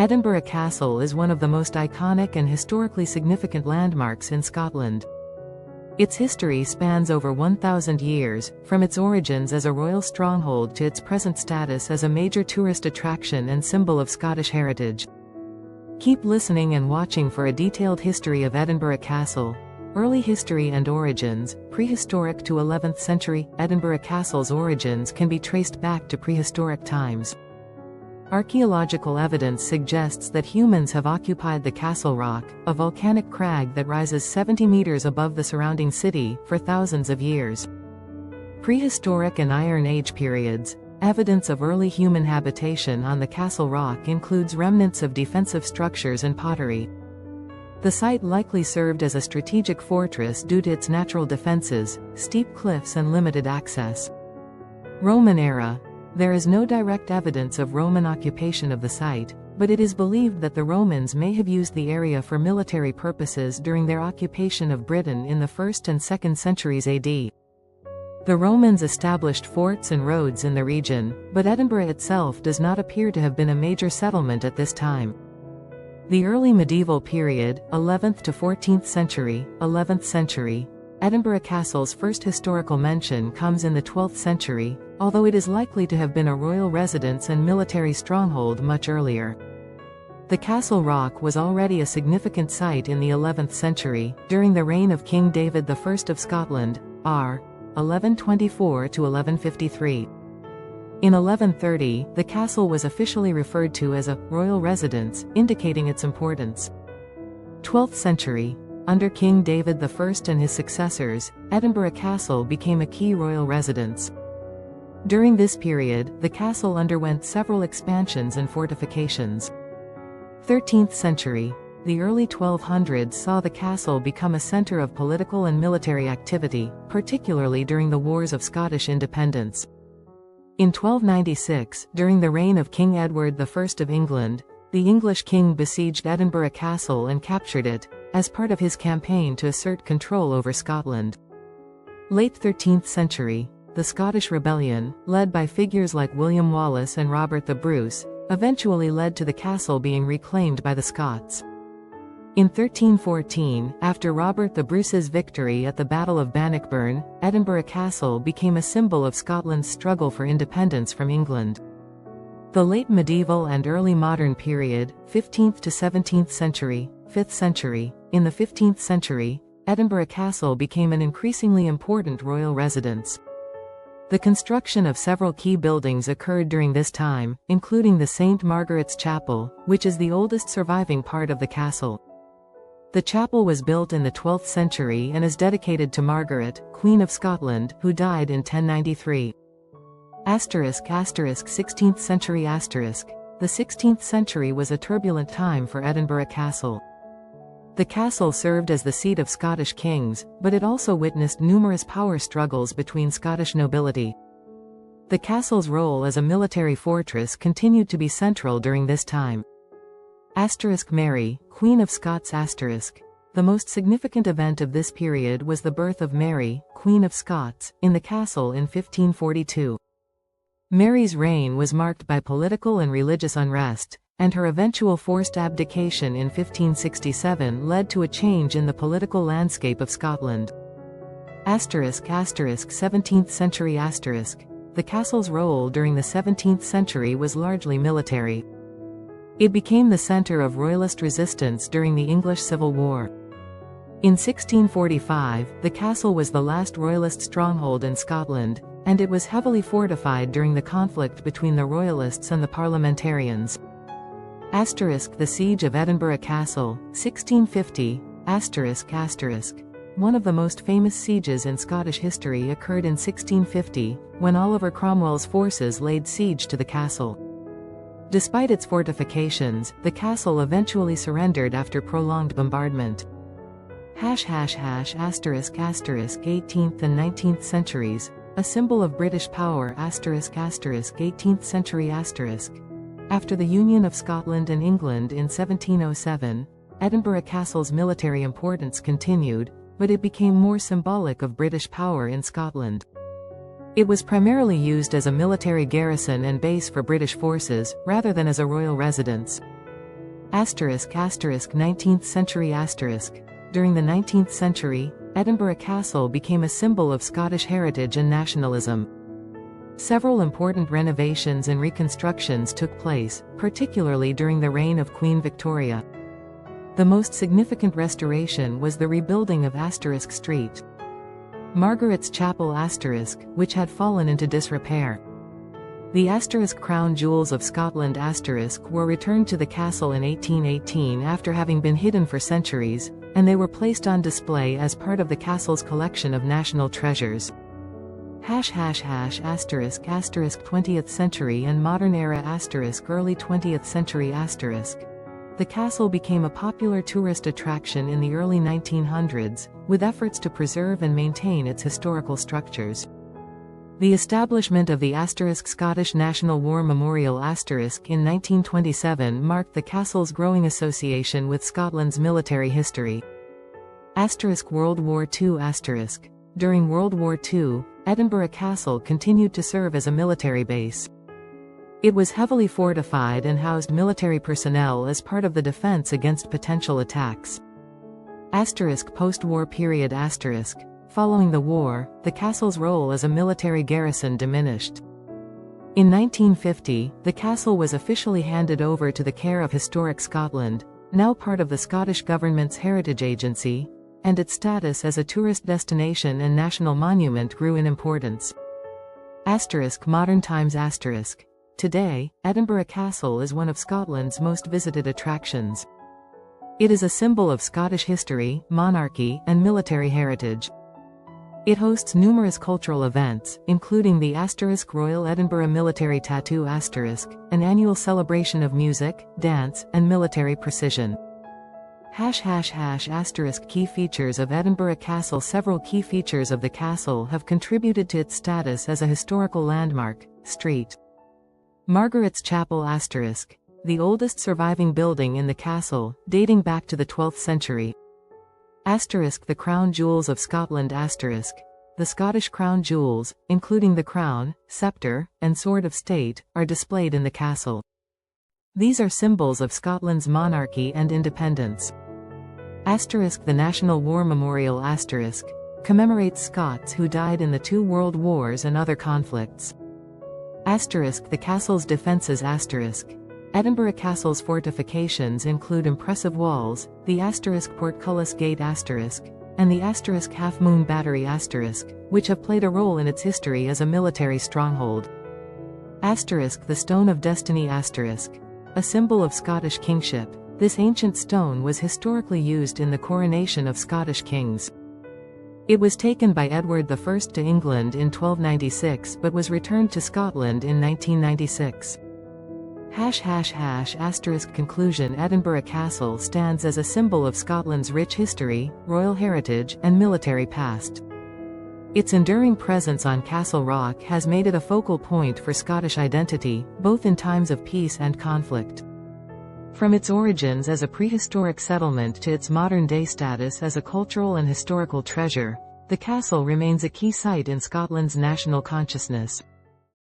Edinburgh Castle is one of the most iconic and historically significant landmarks in Scotland. Its history spans over 1,000 years, from its origins as a royal stronghold to its present status as a major tourist attraction and symbol of Scottish heritage. Keep listening and watching for a detailed history of Edinburgh Castle. Early history and origins. Prehistoric to 11th century. Edinburgh Castle's origins can be traced back to prehistoric times. Archaeological evidence suggests that humans have occupied the Castle Rock, a volcanic crag that rises 70 meters above the surrounding city, for thousands of years. Prehistoric and Iron Age periods. Evidence of early human habitation on the Castle Rock includes remnants of defensive structures and pottery. The site likely served as a strategic fortress due to its natural defenses, steep cliffs and limited access. Roman era. There is no direct evidence of Roman occupation of the site, but it is believed that the Romans may have used the area for military purposes during their occupation of Britain in the 1st and 2nd centuries AD. The Romans established forts and roads in the region, but Edinburgh itself does not appear to have been a major settlement at this time. The early medieval period, 11th to 14th century, 11th century. Edinburgh Castle's first historical mention comes in the 12th century, although it is likely to have been a royal residence and military stronghold much earlier. The Castle Rock was already a significant site in the 11th century, during the reign of King David I of Scotland, r. 1124 to 1153. In 1130, the castle was officially referred to as a royal residence, indicating its importance. 12th century. Under King David I and his successors, Edinburgh Castle became a key royal residence. During this period, the castle underwent several expansions and fortifications. 13th century. The early 1200s saw the castle become a centre of political and military activity, particularly during the Wars of Scottish Independence. In 1296, during the reign of King Edward I of England, the English king besieged Edinburgh Castle and captured it, as part of his campaign to assert control over Scotland. Late 13th century. The Scottish Rebellion, led by figures like William Wallace and Robert the Bruce, eventually led to the castle being reclaimed by the Scots. In 1314, after Robert the Bruce's victory at the Battle of Bannockburn, Edinburgh Castle became a symbol of Scotland's struggle for independence from England. The late medieval and early modern period, 15th to 17th century, 5th century. In the 15th century, Edinburgh Castle became an increasingly important royal residence. The construction of several key buildings occurred during this time, including the St. Margaret's Chapel, which is the oldest surviving part of the castle. The chapel was built in the 12th century and is dedicated to Margaret, Queen of Scotland, who died in 1093. Asterisk 16th century asterisk. The 16th century was a turbulent time for Edinburgh Castle. The castle served as the seat of Scottish kings, but it also witnessed numerous power struggles between Scottish nobility. The castle's role as a military fortress continued to be central during this time. Asterisk Mary, Queen of Scots asterisk. The most significant event of this period was the birth of Mary, Queen of Scots, in the castle in 1542. Mary's reign was marked by political and religious unrest, and her eventual forced abdication in 1567 led to a change in the political landscape of Scotland. Asterisk 17th century asterisk. The castle's role during the 17th century was largely military. It became the centre of royalist resistance during the English Civil War. In 1645, the castle was the last royalist stronghold in Scotland, and it was heavily fortified during the conflict between the royalists and the parliamentarians. Asterisk the Siege of Edinburgh Castle, 1650, asterisk asterisk. One of the most famous sieges in Scottish history occurred in 1650, when Oliver Cromwell's forces laid siege to the castle. Despite its fortifications, the castle eventually surrendered after prolonged bombardment. Asterisk 18th and 19th centuries, a symbol of British power asterisk 18th century asterisk. After the union of Scotland and England in 1707, Edinburgh Castle's military importance continued, but it became more symbolic of British power in Scotland. It was primarily used as a military garrison and base for British forces, rather than as a royal residence. Asterisk asterisk 19th century asterisk. During the 19th century, Edinburgh Castle became a symbol of Scottish heritage and nationalism. Several important renovations and reconstructions took place, particularly during the reign of Queen Victoria. The most significant restoration was the rebuilding of Asterisk Street. Margaret's Chapel asterisk, which had fallen into disrepair. The asterisk crown jewels of Scotland asterisk were returned to the castle in 1818 after having been hidden for centuries, and they were placed on display as part of the castle's collection of national treasures. Asterisk 20th century and modern era asterisk early 20th century asterisk. The castle became a popular tourist attraction in the early 1900s, with efforts to preserve and maintain its historical structures. The establishment of the asterisk Scottish National War Memorial asterisk in 1927 marked the castle's growing association with Scotland's military history. Asterisk World War II asterisk. During World War II, Edinburgh Castle continued to serve as a military base. It was heavily fortified and housed military personnel as part of the defense against potential attacks. Asterisk Post-war period asterisk. Following the war, the castle's role as a military garrison diminished. In 1950, the castle was officially handed over to the care of Historic Scotland, now part of the Scottish Government's Heritage Agency, and its status as a tourist destination and national monument grew in importance. Asterisk Modern times asterisk. Today, Edinburgh Castle is one of Scotland's most visited attractions. It is a symbol of Scottish history, monarchy, and military heritage. It hosts numerous cultural events, including the asterisk Royal Edinburgh Military Tattoo asterisk, an annual celebration of music, dance, and military precision. Asterisk Key features of Edinburgh Castle. Several key features of the castle have contributed to its status as a historical landmark. Street. Margaret's Chapel asterisk. The oldest surviving building in the castle, dating back to the 12th century. Asterisk The Crown Jewels of Scotland asterisk. The Scottish crown jewels, including the crown, sceptre, and sword of state, are displayed in the castle. These are symbols of Scotland's monarchy and independence. Asterisk The National War Memorial asterisk. Commemorates Scots who died in the 2 world wars and other conflicts. Asterisk The castle's defences asterisk. Edinburgh Castle's fortifications include impressive walls, the asterisk Portcullis Gate asterisk, and the asterisk Half Moon Battery asterisk, which have played a role in its history as a military stronghold. Asterisk The Stone of Destiny asterisk. A symbol of Scottish kingship, this ancient stone was historically used in the coronation of Scottish kings. It was taken by Edward I to England in 1296 but was returned to Scotland in 1996. Asterisk Conclusion Edinburgh Castle stands as a symbol of Scotland's rich history, royal heritage, and military past. Its enduring presence on Castle Rock has made it a focal point for Scottish identity, both in times of peace and conflict. From its origins as a prehistoric settlement to its modern-day status as a cultural and historical treasure, the castle remains a key site in Scotland's national consciousness.